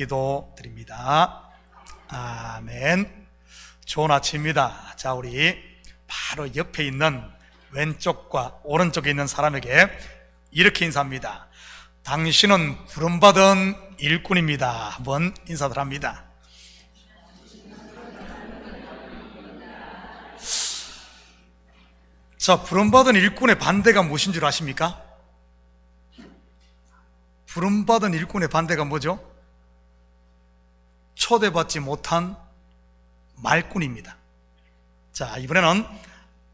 기도드립니다. 아멘. 좋은 아침입니다. 자, 우리 바로 옆에 있는 왼쪽과 오른쪽에 있는 사람에게 이렇게 인사합니다. 당신은 부름받은 일꾼입니다. 한번 인사들 합니다. 자, 부름받은 일꾼의 반대가 무엇인 줄 아십니까? 부름받은 일꾼의 반대가 뭐죠? 초대받지 못한 말꾼입니다. 자, 이번에는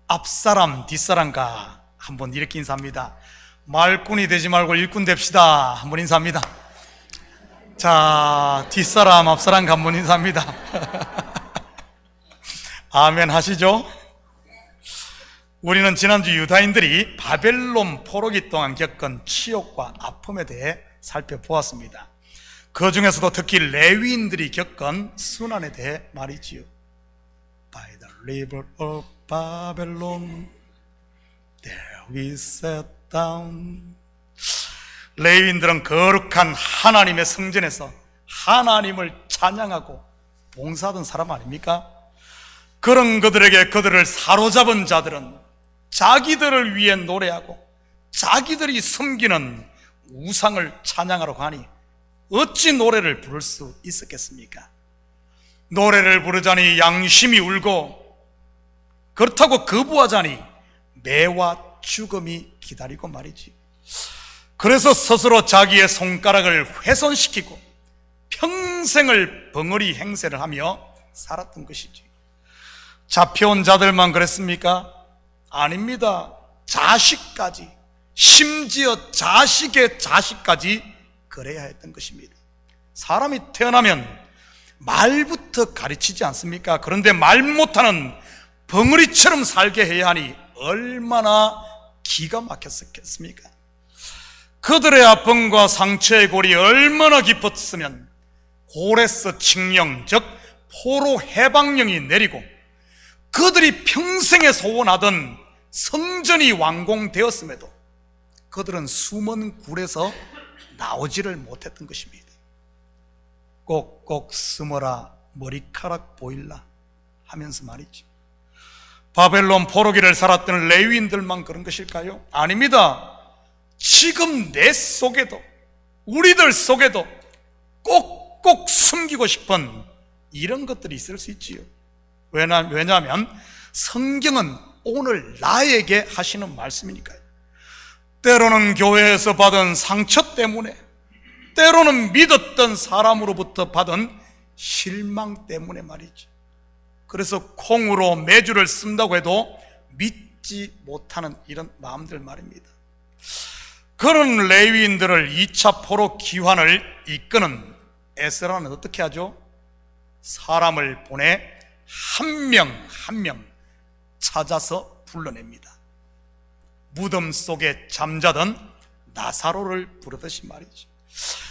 앞사람 뒷사람과 한번 이렇게 인사합니다. 말꾼이 되지 말고 일꾼 됩시다. 한번 인사합니다. 자, 뒷사람 앞사람과 한번 인사합니다. 아멘 하시죠? 우리는 지난주 유다인들이 바벨론 포로기 동안 겪은 치욕과 아픔에 대해 살펴보았습니다. 그 중에서도 특히 레위인들이 겪은 순환에 대해 말이지요. By the river of Babylon there we sat down. 레위인들은 거룩한 하나님의 성전에서 하나님을 찬양하고 봉사하던 사람 아닙니까? 그런 그들에게 그들을 사로잡은 자들은 자기들을 위해 노래하고 자기들이 섬기는 우상을 찬양하러 가니 어찌 노래를 부를 수 있었겠습니까? 노래를 부르자니 양심이 울고 그렇다고 거부하자니 매와 죽음이 기다리고 말이지. 그래서 스스로 자기의 손가락을 훼손시키고 평생을 벙어리 행세를 하며 살았던 것이지. 잡혀온 자들만 그랬습니까? 아닙니다. 자식까지, 심지어 자식의 자식까지 그래야 했던 것입니다. 사람이 태어나면 말부터 가르치지 않습니까? 그런데 말 못하는 벙어리처럼 살게 해야 하니 얼마나 기가 막혔겠습니까? 그들의 아픔과 상처의 골이 얼마나 깊었으면 고레스 칙령, 즉 포로 해방령이 내리고 그들이 평생에 소원하던 성전이 완공되었음에도 그들은 숨은 굴에서 나오지를 못했던 것입니다. 꼭꼭 숨어라 머리카락 보일라 하면서 말이죠. 바벨론 포로기를 살았던 레위인들만 그런 것일까요? 아닙니다. 지금 내 속에도 우리들 속에도 꼭꼭 숨기고 싶은 이런 것들이 있을 수 있지요. 왜냐하면 성경은 오늘 나에게 하시는 말씀이니까요. 때로는 교회에서 받은 상처 때문에, 때로는 믿었던 사람으로부터 받은 실망 때문에 말이죠. 그래서 콩으로 메주를 쓴다고 해도 믿지 못하는 이런 마음들 말입니다. 그런 레위인들을 2차 포로 귀환을 이끄는 에스라는 어떻게 하죠? 사람을 보내 한 명 한 명 찾아서 불러냅니다. 무덤 속에 잠자던 나사로를 부르듯이 말이죠.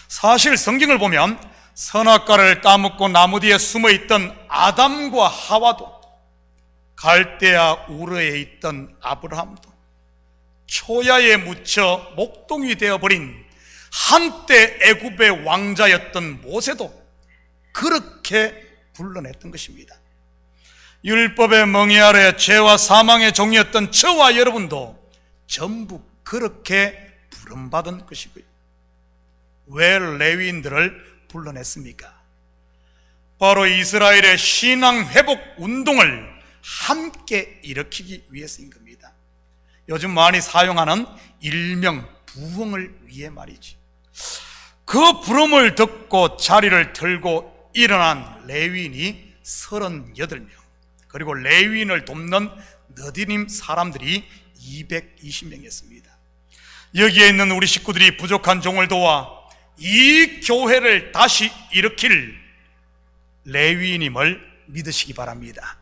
사실 성경을 보면 선악과를 따먹고 나무 뒤에 숨어있던 아담과 하와도, 갈대아 우르에 있던 아브라함도, 초야에 묻혀 목동이 되어버린 한때 애굽의 왕자였던 모세도 그렇게 불러냈던 것입니다. 율법의 멍에 아래 죄와 사망의 종이었던 저와 여러분도 전부 그렇게 부름받은 것이고요. 왜 레위인들을 불러냈습니까? 바로 이스라엘의 신앙 회복 운동을 함께 일으키기 위해서인 겁니다. 요즘 많이 사용하는 일명 부흥을 위해 말이지. 그 부름을 듣고 자리를 들고 일어난 레위인이 38명, 그리고 레위인을 돕는 너디님 사람들이 220명이었습니다. 여기에 있는 우리 식구들이 부족한 종을 도와 이 교회를 다시 일으킬 레위인임을 믿으시기 바랍니다.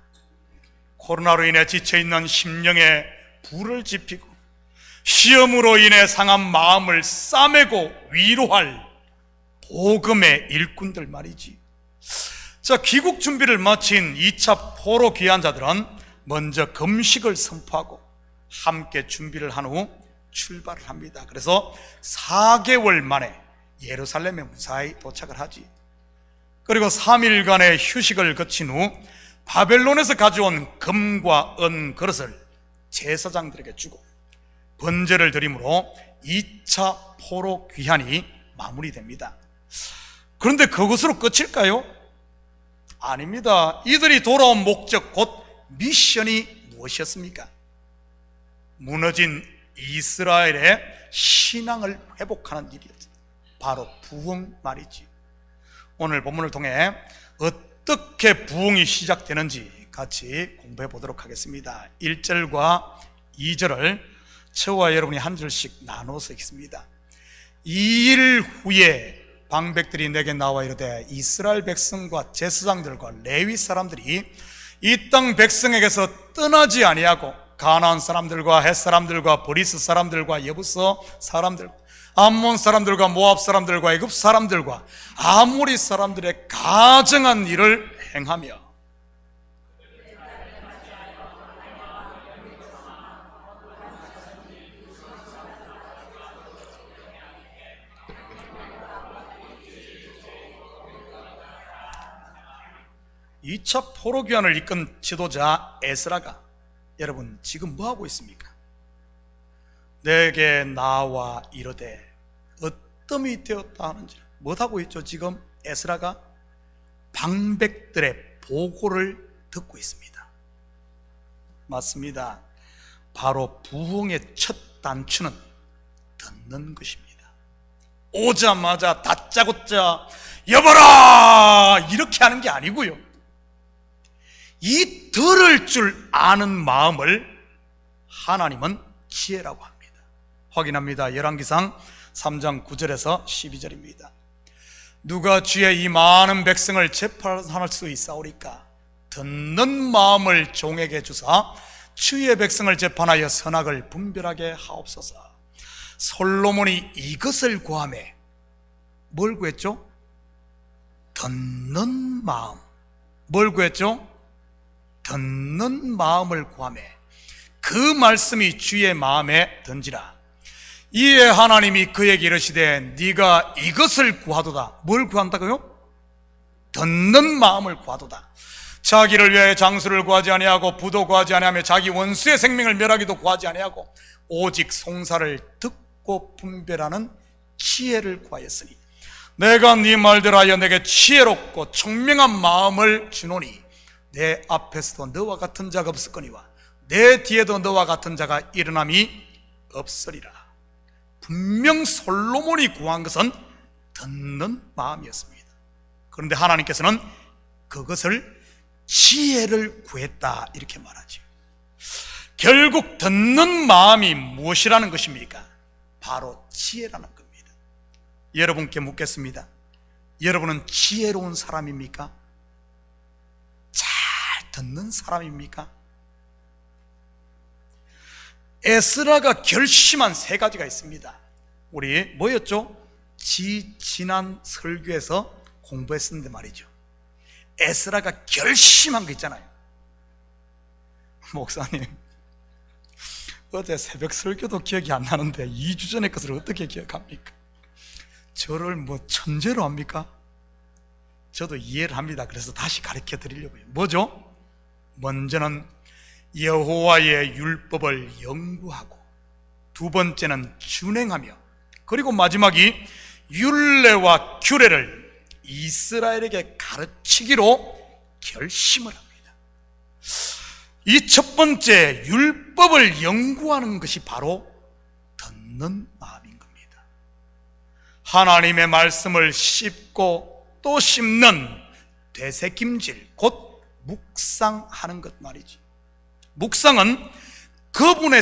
코로나로 인해 지쳐있는 심령에 불을 지피고 시험으로 인해 상한 마음을 싸매고 위로할 복음의 일꾼들 말이지. 자, 귀국 준비를 마친 2차 포로 귀환자들은 먼저 금식을 선포하고 함께 준비를 한 후 출발을 합니다. 그래서 4개월 만에 예루살렘에 무사히 도착을 하지. 그리고 3일간의 휴식을 거친 후 바벨론에서 가져온 금과 은 그릇을 제사장들에게 주고 번제를 드림으로 2차 포로 귀환이 마무리됩니다. 그런데 그것으로 끝일까요? 아닙니다. 이들이 돌아온 목적, 곧 미션이 무엇이었습니까? 무너진 이스라엘의 신앙을 회복하는 일이었죠. 바로 부흥 말이지. 오늘 본문을 통해 어떻게 부흥이 시작되는지 같이 공부해 보도록 하겠습니다. 1절과 2절을 저와 여러분이 한 절씩 나눠서 읽습니다. 2일 후에 방백들이 내게 나와 이르되 이스라엘 백성과 제사장들과 레위 사람들이 이 땅 백성에게서 떠나지 아니하고 가나안 사람들과 헷 사람들과 브리스 사람들과 여부서 사람들, 암몬 사람들과 모압 사람들과 애굽 사람들과 아모리 사람들의 가증한 일을 행하며 2차 포로귀환을 이끈 지도자 에스라가 여러분 지금 뭐하고 있습니까? 내게 나와 이르되 어떠함이 되었다 하는지 뭐하고 있죠? 지금 에스라가 방백들의 보고를 듣고 있습니다. 맞습니다. 바로 부흥의 첫 단추는 듣는 것입니다. 오자마자 다짜고짜 여봐라 이렇게 하는 게 아니고요, 이 들을 줄 아는 마음을 하나님은 지혜라고 합니다. 확인합니다. 열왕기상 3장 9절에서 12절입니다. 누가 주의 이 많은 백성을 재판할 수 있사오리까? 듣는 마음을 종에게 주사 주의 백성을 재판하여 선악을 분별하게 하옵소서. 솔로몬이 이것을 구하매 뭘 구했죠? 듣는 마음. 뭘 구했죠? 듣는 마음을 구하매 그 말씀이 주의 마음에 든지라. 이에 하나님이 그에게 이르시되 네가 이것을 구하도다. 뭘 구한다고요? 듣는 마음을 구하도다. 자기를 위하여 장수를 구하지 아니하고 부도 구하지 아니하며 자기 원수의 생명을 멸하기도 구하지 아니하고 오직 송사를 듣고 분별하는 지혜를 구하였으니 내가 네 말대로 하여 내게 지혜롭고 총명한 마음을 주노니 내 앞에서도 너와 같은 자가 없었거니와 내 뒤에도 너와 같은 자가 일어남이 없으리라. 분명 솔로몬이 구한 것은 듣는 마음이었습니다. 그런데 하나님께서는 그것을 지혜를 구했다 이렇게 말하죠. 결국 듣는 마음이 무엇이라는 것입니까? 바로 지혜라는 겁니다. 여러분께 묻겠습니다. 여러분은 지혜로운 사람입니까? 듣는 사람입니까? 에스라가 결심한 세 가지가 있습니다. 우리 뭐였죠? 지난 설교에서 공부했었는데 말이죠. 에스라가 결심한 거 있잖아요. 목사님, 어제 새벽 설교도 기억이 안 나는데 2주 전의 것을 어떻게 기억합니까? 저를 뭐 천재로 합니까? 저도 이해를 합니다. 그래서 다시 가르쳐 드리려고요. 뭐죠? 먼저는 여호와의 율법을 연구하고, 두 번째는 준행하며, 그리고 마지막이 율례와 규례를 이스라엘에게 가르치기로 결심을 합니다. 이 첫 번째 율법을 연구하는 것이 바로 듣는 마음인 겁니다. 하나님의 말씀을 씹고 또 씹는 되새김질, 곧 묵상하는 것 말이지. 묵상은 그분의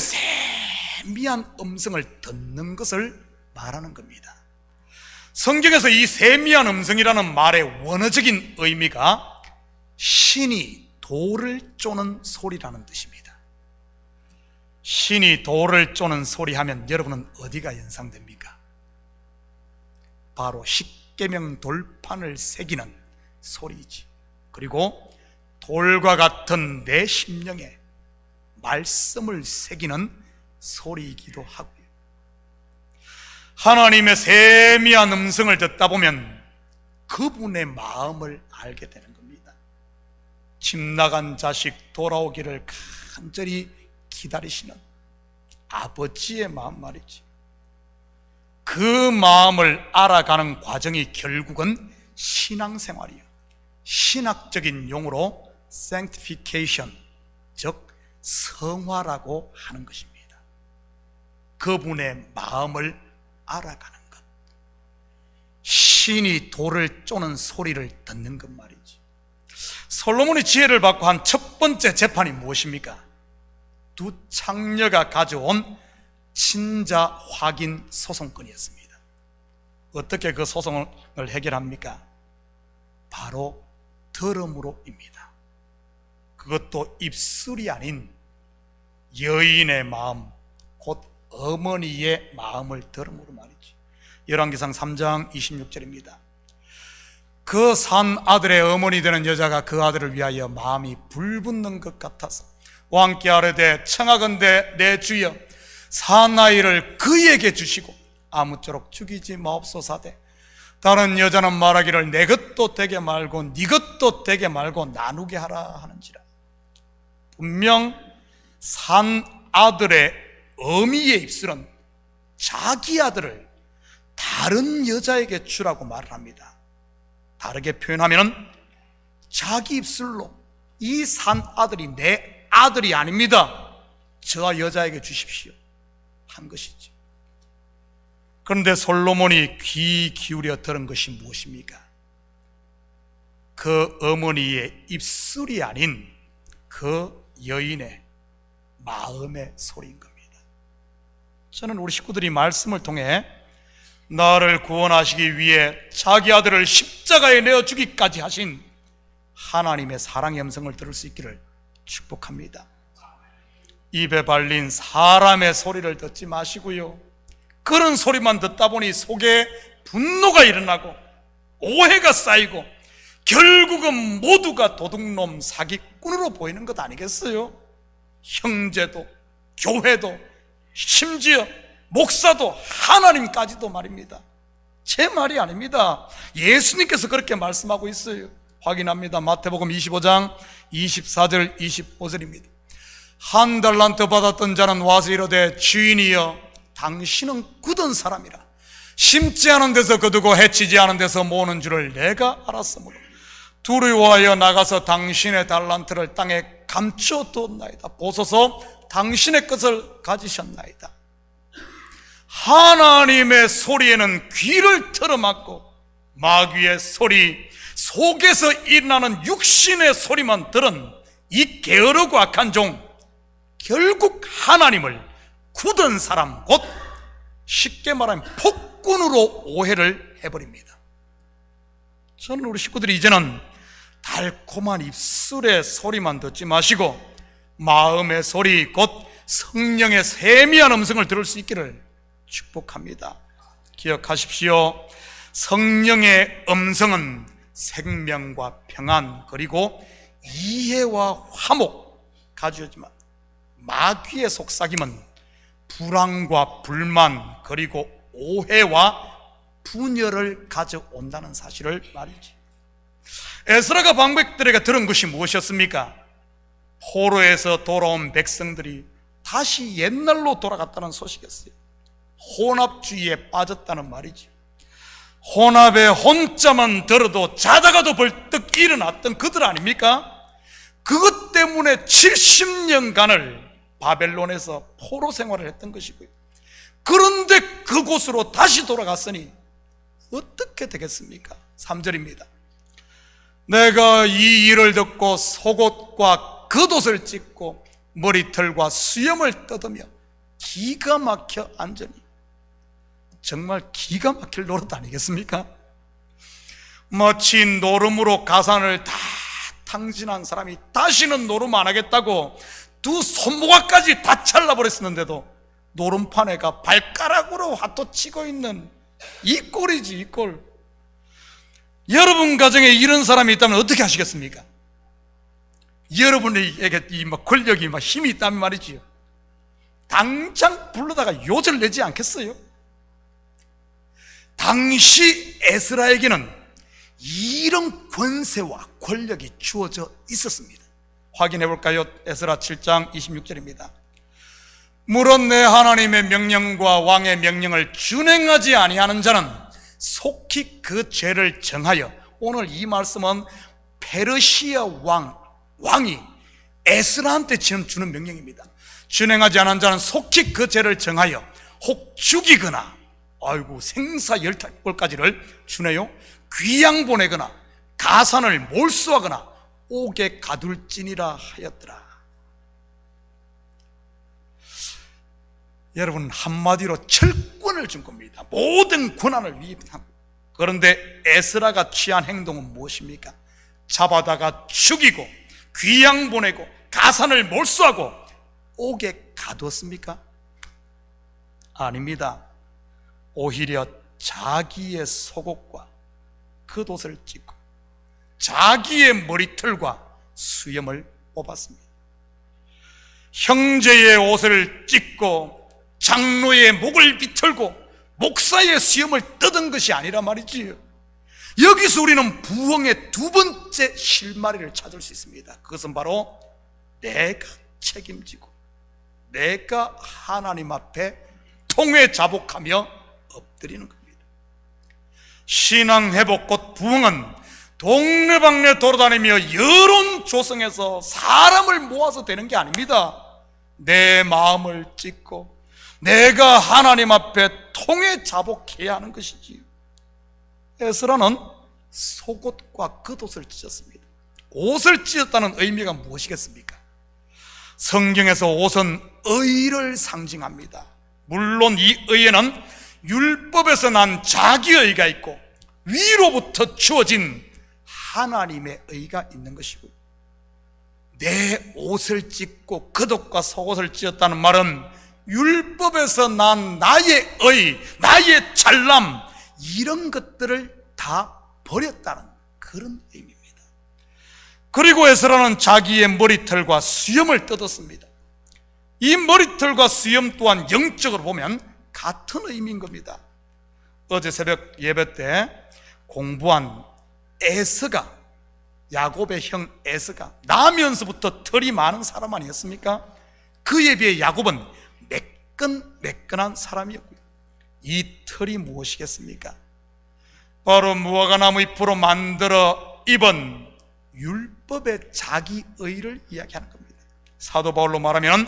세미한 음성을 듣는 것을 말하는 겁니다. 성경에서 이 세미한 음성이라는 말의 원어적인 의미가 신이 돌을 쪼는 소리라는 뜻입니다. 신이 돌을 쪼는 소리 하면 여러분은 어디가 연상됩니까? 바로 십계명 돌판을 새기는 소리이지. 그리고 돌과 같은 내 심령에 말씀을 새기는 소리이기도 하고요. 하나님의 세미한 음성을 듣다 보면 그분의 마음을 알게 되는 겁니다. 집 나간 자식 돌아오기를 간절히 기다리시는 아버지의 마음 말이지. 그 마음을 알아가는 과정이 결국은 신앙생활이에요. 신학적인 용어로 sanctification, 즉 성화라고 하는 것입니다. 그분의 마음을 알아가는 것, 신이 돌을 쪼는 소리를 듣는 것 말이지. 솔로몬이 지혜를 받고 한 첫 번째 재판이 무엇입니까? 두 창녀가 가져온 친자 확인 소송권이었습니다. 어떻게 그 소송을 해결합니까? 바로 들음으로입니다. 그것도 입술이 아닌 여인의 마음, 곧 어머니의 마음을 들음으로 말이지. 열왕기상 3장 26절입니다. 그 산 아들의 어머니 되는 여자가 그 아들을 위하여 마음이 불붙는 것 같아서 왕께 아뢰되 청하건대 내 주여 사나이를 그에게 주시고 아무쪼록 죽이지 마옵소서되 다른 여자는 말하기를 내 것도 되게 말고 네 것도 되게 말고 나누게 하라 하는지라. 분명 산 아들의 어미의 입술은 자기 아들을 다른 여자에게 주라고 말을 합니다. 다르게 표현하면 자기 입술로 이 산 아들이 내 아들이 아닙니다, 저 여자에게 주십시오 한 것이죠. 그런데 솔로몬이 귀 기울여 들은 것이 무엇입니까? 그 어머니의 입술이 아닌 그 여인의 마음의 소리인 겁니다. 저는 우리 식구들이 말씀을 통해 나를 구원하시기 위해 자기 아들을 십자가에 내어 주기까지 하신 하나님의 사랑의 음성을 들을 수 있기를 축복합니다. 입에 발린 사람의 소리를 듣지 마시고요, 그런 소리만 듣다 보니 속에 분노가 일어나고 오해가 쌓이고 결국은 모두가 도둑놈 사기꾼으로 보이는 것 아니겠어요? 형제도 교회도 심지어 목사도 하나님까지도 말입니다. 제 말이 아닙니다. 예수님께서 그렇게 말씀하고 있어요. 확인합니다. 마태복음 25장 24절 25절입니다. 한 달란트 받았던 자는 와서 이르되 주인이여 당신은 굳은 사람이라 심지 않은 데서 거두고 해치지 않은 데서 모으는 줄을 내가 알았으므로 두려워하여 나가서 당신의 달란트를 땅에 감춰두었나이다. 보소서 당신의 것을 가지셨나이다. 하나님의 소리에는 귀를 틀어막고 마귀의 소리, 속에서 일어나는 육신의 소리만 들은 이 게으르고 악한 종, 결국 하나님을 굳은 사람, 곧 쉽게 말하면 폭군으로 오해를 해버립니다. 저는 우리 식구들이 이제는 달콤한 입술의 소리만 듣지 마시고 마음의 소리, 곧 성령의 세미한 음성을 들을 수 있기를 축복합니다. 기억하십시오. 성령의 음성은 생명과 평안 그리고 이해와 화목 가져오지만 마귀의 속삭임은 불안과 불만 그리고 오해와 분열을 가져온다는 사실을 말이지. 에스라가 방백들에게 들은 것이 무엇이었습니까? 포로에서 돌아온 백성들이 다시 옛날로 돌아갔다는 소식이었어요. 혼합주의에 빠졌다는 말이지. 혼합의 혼자만 들어도 자다가도 벌떡 일어났던 그들 아닙니까? 그것 때문에 70년간을 바벨론에서 포로 생활을 했던 것이고요. 그런데 그곳으로 다시 돌아갔으니 어떻게 되겠습니까? 3절입니다. 내가 이 일을 듣고 속옷과 겉옷을 찢고 머리털과 수염을 뜯으며 기가 막혀 앉으니, 정말 기가 막힐 노릇 아니겠습니까? 마치 노름으로 가산을 다 탕진한 사람이 다시는 노름 안 하겠다고 두 손모가까지 다 잘라버렸었는데도 노름판에가 발가락으로 화또 치고 있는 이 꼴이지, 이 꼴. 여러분 가정에 이런 사람이 있다면 어떻게 하시겠습니까? 여러분에게 이 권력이 힘이 있다면 말이지요, 당장 불러다가 요절 내지 않겠어요? 당시 에스라에게는 이런 권세와 권력이 주어져 있었습니다. 확인해 볼까요? 에스라 7장 26절입니다. 물론 내 하나님의 명령과 왕의 명령을 준행하지 아니하는 자는 속히 그 죄를 정하여, 오늘 이 말씀은 페르시아 왕이 에스라한테 주는 명령입니다. 준행하지 않은 자는 속히 그 죄를 정하여 혹 죽이거나, 아이고 생사열탈벌까지를 주네요. 귀양 보내거나 가산을 몰수하거나 옥에 가둘지니라 하였더라. 여러분, 한마디로 철권을 준 겁니다. 모든 권한을 위임합니다. 그런데 에스라가 취한 행동은 무엇입니까? 잡아다가 죽이고 귀양 보내고 가산을 몰수하고 옥에 가두었습니까? 아닙니다. 오히려 자기의 속옷과 겉옷을 찢고 자기의 머리털과 수염을 뽑았습니다. 형제의 옷을 찢고 장로의 목을 비틀고 목사의 수염을 뜯은 것이 아니라 말이지요. 여기서 우리는 부흥의 두 번째 실마리를 찾을 수 있습니다. 그것은 바로 내가 책임지고 내가 하나님 앞에 통회 자복하며 엎드리는 겁니다. 신앙 회복 곧 부흥은 동네방네 돌아다니며 여론 조성해서 사람을 모아서 되는 게 아닙니다. 내 마음을 찢고 내가 하나님 앞에 통회 자복해야 하는 것이지요. 에스라는 속옷과 겉옷을 찢었습니다. 옷을 찢었다는 의미가 무엇이겠습니까? 성경에서 옷은 의를 상징합니다. 물론 이 의에는 율법에서 난 자기의가 있고 위로부터 주어진 하나님의 의가 있는 것이고요. 내 옷을 찢고 겉옷과 속옷을 찢었다는 말은 율법에서 난 나의 의, 나의 잘남, 이런 것들을 다 버렸다는 그런 의미입니다. 그리고 에스라는 자기의 머리털과 수염을 뜯었습니다. 이 머리털과 수염 또한 영적으로 보면 같은 의미인 겁니다. 어제 새벽 예배 때 공부한 에서가, 야곱의 형 에서가 나면서부터 털이 많은 사람 아니었습니까? 그에 비해 야곱은 매끈매끈한 사람이었고요. 이 털이 무엇이겠습니까? 바로 무화과나무 잎으로 만들어 입은 율법의 자기의를 이야기하는 겁니다. 사도 바울로 말하면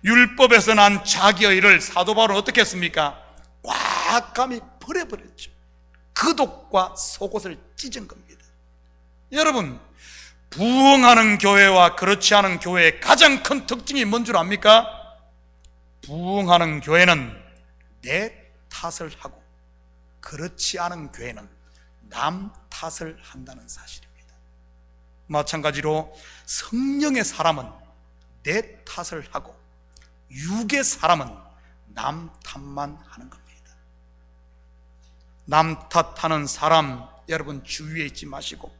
율법에서 난 자기의를 사도 바울은 어떻게 했습니까? 꽉감히 버려버렸죠. 겉옷과 속옷을 찢은 겁니다. 여러분, 부흥하는 교회와 그렇지 않은 교회의 가장 큰 특징이 뭔 줄 압니까? 부흥하는 교회는 내 탓을 하고 그렇지 않은 교회는 남 탓을 한다는 사실입니다. 마찬가지로 성령의 사람은 내 탓을 하고 육의 사람은 남 탓만 하는 겁니다. 남 탓하는 사람 여러분 주위에 있지 마시고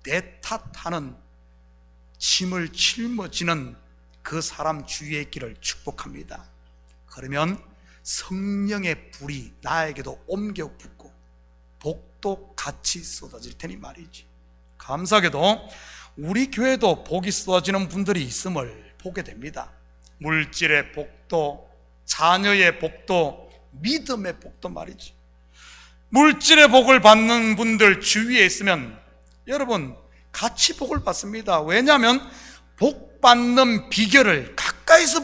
내 탓하는 짐을 짊어지는 그 사람 주위에 있기를 축복합니다. 그러면 성령의 불이 나에게도 옮겨 붙고 복도 같이 쏟아질 테니 말이지. 감사하게도 우리 교회도 복이 쏟아지는 분들이 있음을 보게 됩니다. 물질의 복도, 자녀의 복도, 믿음의 복도 말이지. 물질의 복을 받는 분들 주위에 있으면 여러분 같이 복을 받습니다. 왜냐하면 복 받는 비결을 가까이서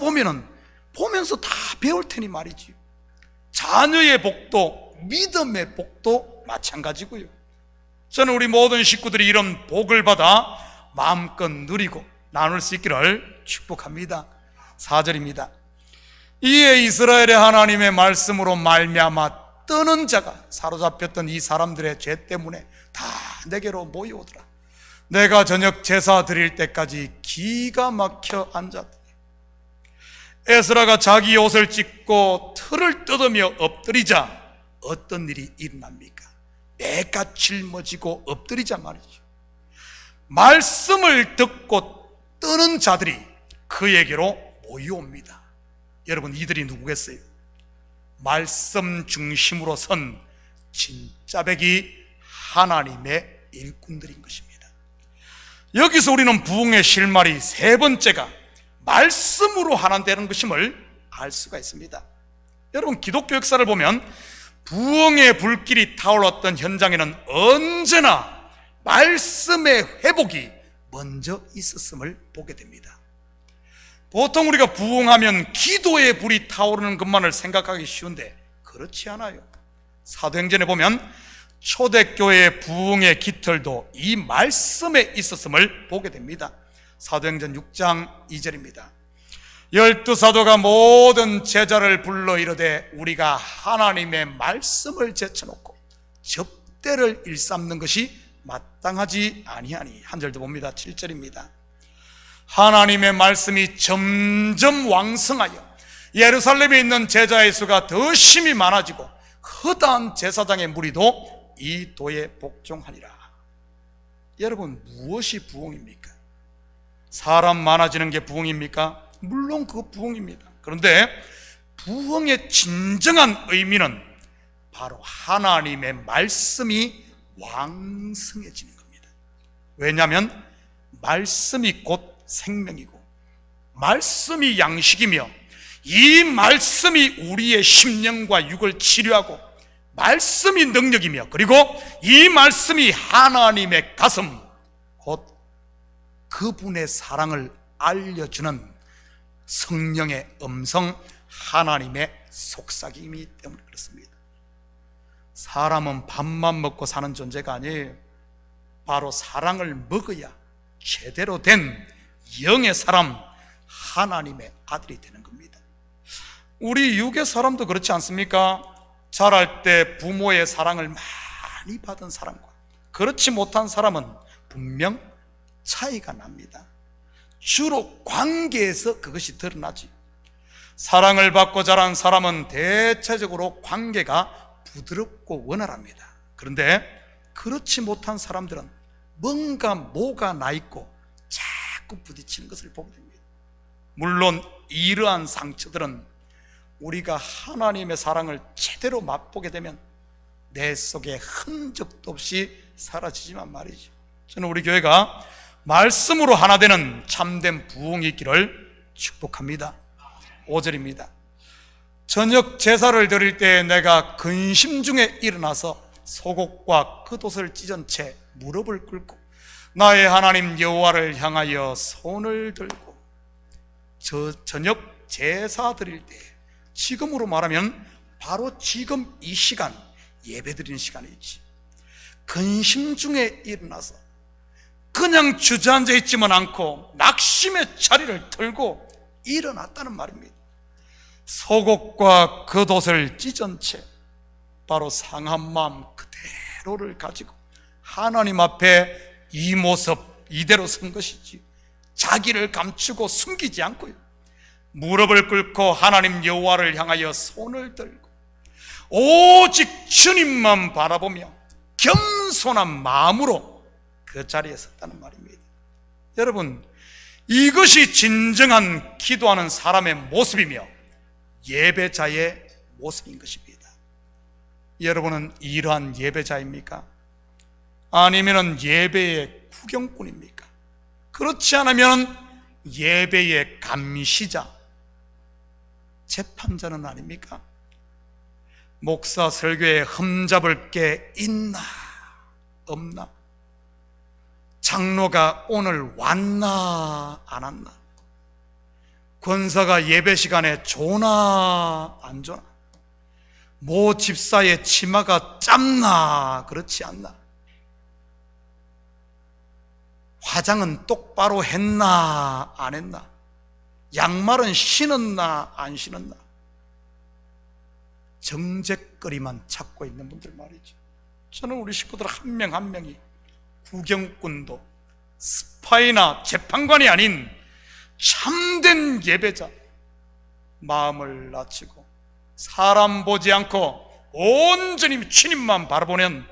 보면서 다 배울 테니 말이지. 자녀의 복도, 믿음의 복도 마찬가지고요. 저는 우리 모든 식구들이 이런 복을 받아 마음껏 누리고 나눌 수 있기를 축복합니다. 4절입니다. 이에 이스라엘의 하나님의 말씀으로 말미암아 떠는 자가 사로잡혔던 이 사람들의 죄 때문에 다 내게로 모여오더라. 내가 저녁 제사 드릴 때까지 기가 막혀 앉았더니 에스라가 자기 옷을 찢고 털을 뜯으며 엎드리자 어떤 일이 일어납니까? 내가 짊어지고 엎드리자 말이죠. 말씀을 듣고 뜨는 자들이 그에게로 모여옵니다. 여러분, 이들이 누구겠어요? 말씀 중심으로 선 진짜배기 하나님의 일꾼들인 것입니다. 여기서 우리는 부흥의 실마리 세 번째가 말씀으로 하나되는 것임을 알 수가 있습니다. 여러분, 기독교 역사를 보면 부흥의 불길이 타올랐던 현장에는 언제나 말씀의 회복이 먼저 있었음을 보게 됩니다. 보통 우리가 부흥하면 기도의 불이 타오르는 것만을 생각하기 쉬운데 그렇지 않아요. 사도행전에 보면 초대교회의 부흥의 깃털도 이 말씀에 있었음을 보게 됩니다. 사도행전 6장 2절입니다. 12사도가 모든 제자를 불러 이르되 우리가 하나님의 말씀을 제쳐놓고 접대를 일삼는 것이 마땅하지 아니하니. 한 절 더 봅니다. 7절입니다. 하나님의 말씀이 점점 왕성하여 예루살렘에 있는 제자의 수가 더 심히 많아지고 허다한 제사장의 무리도 이 도에 복종하니라. 여러분, 무엇이 부흥입니까? 사람 많아지는 게 부흥입니까? 물론 그 부흥입니다. 그런데 부흥의 진정한 의미는 바로 하나님의 말씀이 왕성해지는 겁니다. 왜냐하면 말씀이 곧 생명이고 말씀이 양식이며 이 말씀이 우리의 심령과 육을 치료하고 말씀이 능력이며 그리고 이 말씀이 하나님의 가슴 곧 그분의 사랑을 알려주는 성령의 음성, 하나님의 속삭임이기 때문에 그렇습니다. 사람은 밥만 먹고 사는 존재가 아니에요. 바로 사랑을 먹어야 제대로 된 영의 사람, 하나님의 아들이 되는 겁니다. 우리 육의 사람도 그렇지 않습니까? 자랄 때 부모의 사랑을 많이 받은 사람과 그렇지 못한 사람은 분명 차이가 납니다. 주로 관계에서 그것이 드러나지. 사랑을 받고 자란 사람은 대체적으로 관계가 부드럽고 원활합니다. 그런데 그렇지 못한 사람들은 뭔가 뭐가 나 있고 자꾸 부딪히는 것을 보게 됩니다. 물론 이러한 상처들은 우리가 하나님의 사랑을 제대로 맛보게 되면 내 속에 흔적도 없이 사라지지만 말이죠. 저는 우리 교회가 말씀으로 하나 되는 참된 부흥이 있기를 축복합니다. 5절입니다. 저녁 제사를 드릴 때 내가 근심 중에 일어나서 속옷과 겉옷을 찢은 채 무릎을 꿇고 나의 하나님 여호와를 향하여 손을 들고 저녁 제사 드릴 때, 지금으로 말하면 바로 지금 이 시간, 예배 드리는 시간이지, 근심 중에 일어나서 그냥 주저앉아 있지만 않고 낙심의 자리를 들고 일어났다는 말입니다. 속옷과 겉옷을 찢은 채 바로 상한 마음 그대로를 가지고 하나님 앞에 이 모습 이대로 선 것이지, 자기를 감추고 숨기지 않고요, 무릎을 꿇고 하나님 여호와를 향하여 손을 들고 오직 주님만 바라보며 겸손한 마음으로 그 자리에 섰다는 말입니다. 여러분, 이것이 진정한 기도하는 사람의 모습이며 예배자의 모습인 것입니다. 여러분은 이러한 예배자입니까? 아니면 예배의 구경꾼입니까? 그렇지 않으면 예배의 감시자, 재판자는 아닙니까? 목사 설교에 흠잡을 게 있나 없나? 장로가 오늘 왔나 안 왔나? 권사가 예배 시간에 조나 안 조나? 모 집사의 치마가 짧나 그렇지 않나? 화장은 똑바로 했나 안 했나? 양말은 신었나 안 신었나? 정죄거리만 찾고 있는 분들 말이죠. 저는 우리 식구들 한 명 한 명이 구경꾼도 스파이나 재판관이 아닌 참된 예배자, 마음을 낮추고 사람 보지 않고 온전히 주님만 바라보는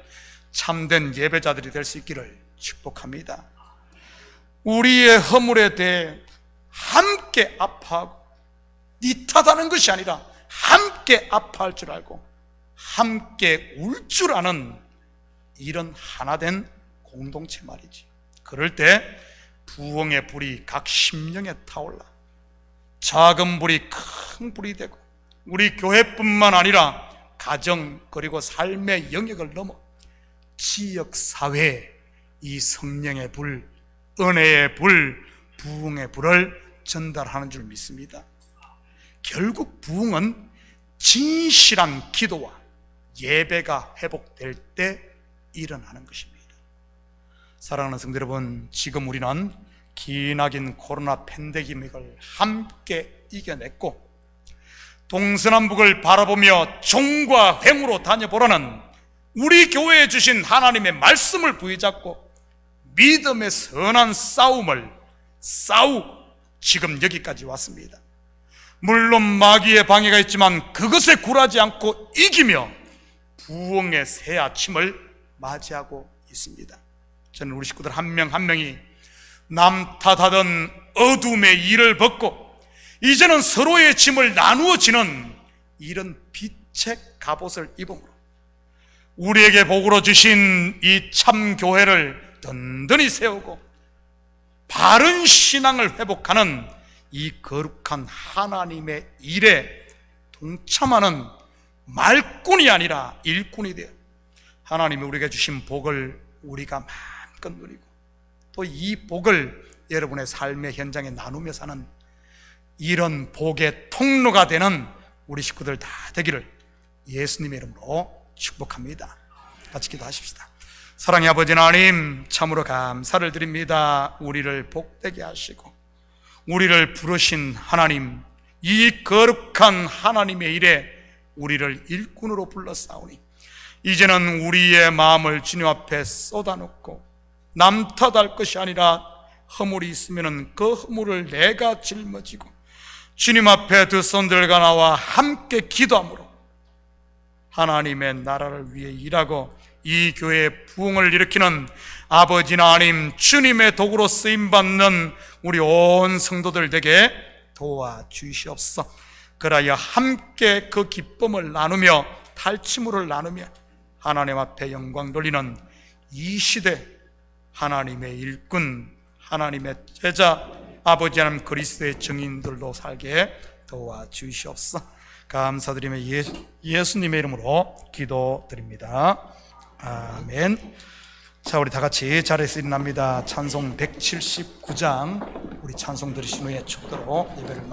참된 예배자들이 될 수 있기를 축복합니다. 우리의 허물에 대해 함께 아파하고 네 탓하는 것이 아니라 함께 아파할 줄 알고 함께 울 줄 아는 이런 하나된 공동체 말이지. 그럴 때 부흥의 불이 각 심령에 타올라 작은 불이 큰 불이 되고 우리 교회뿐만 아니라 가정 그리고 삶의 영역을 넘어 지역사회에 이 성령의 불, 은혜의 불, 부흥의 불을 전달하는 줄 믿습니다. 결국 부흥은 진실한 기도와 예배가 회복될 때 일어나는 것입니다. 사랑하는 성도 여러분, 지금 우리는 기나긴 코로나 팬데믹을 함께 이겨냈고 동서남북을 바라보며 종과 횡으로 다녀보라는 우리 교회에 주신 하나님의 말씀을 부여잡고 믿음의 선한 싸움을 싸우고 지금 여기까지 왔습니다. 물론 마귀의 방해가 있지만 그것에 굴하지 않고 이기며 부흥의 새 아침을 맞이하고 있습니다. 저는 우리 식구들 한 명 한 명이 남 탓하던 어둠의 일을 벗고 이제는 서로의 짐을 나누어 지는 이런 빛의 갑옷을 입음으로 우리에게 복으로 주신 이 참교회를 든든히 세우고 바른 신앙을 회복하는 이 거룩한 하나님의 일에 동참하는 말꾼이 아니라 일꾼이 되어 하나님이 우리에게 주신 복을 우리가 마음껏 누리고 또 이 복을 여러분의 삶의 현장에 나누며 사는 이런 복의 통로가 되는 우리 식구들 다 되기를 예수님의 이름으로 축복합니다. 같이 기도하십시다. 사랑의 아버지 하나님, 참으로 감사를 드립니다. 우리를 복되게 하시고 우리를 부르신 하나님, 이 거룩한 하나님의 일에 우리를 일꾼으로 불러싸우니 이제는 우리의 마음을 주님 앞에 쏟아놓고 남 탓할 것이 아니라 허물이 있으면 그 허물을 내가 짊어지고 주님 앞에 두 손들과 나와 함께 기도함으로 하나님의 나라를 위해 일하고 이 교회의 부흥을 일으키는 아버지 하나님, 주님의 도구로 쓰임받는 우리 온 성도들 되게 도와주시옵소서. 그라여 함께 그 기쁨을 나누며 탈취물을 나누며 하나님 앞에 영광 돌리는 이 시대 하나님의 일꾼, 하나님의 제자, 아버지 하나님 그리스도의 증인들로 살게 도와주시옵소서. 감사드리며 예수님의 이름으로 기도드립니다. 아멘. 자, 우리 다 같이 자리에서 일어납니다. 찬송 179장 우리 찬송 들으신 후에 축도로 예배를